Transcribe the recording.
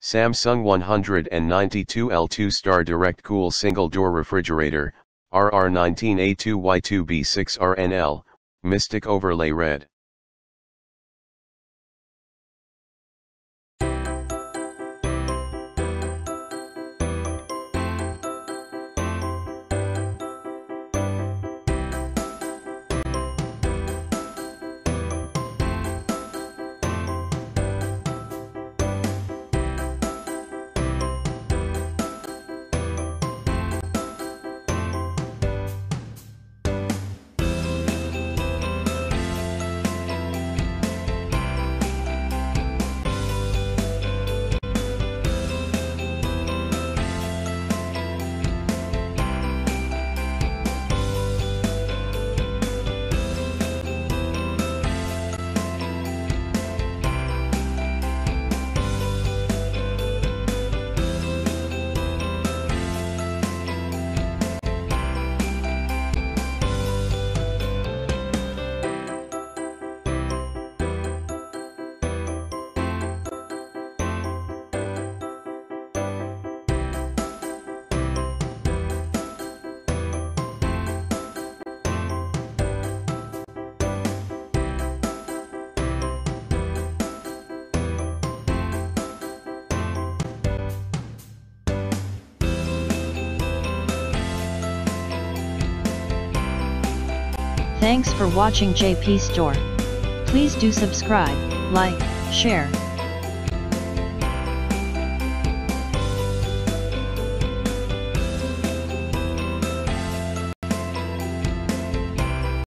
Samsung 192L 2-star direct cool single door refrigerator, RR19A2Y2B6RNL, Mystic overlay red. Thanks for watching JP Store. Please do subscribe, like, share,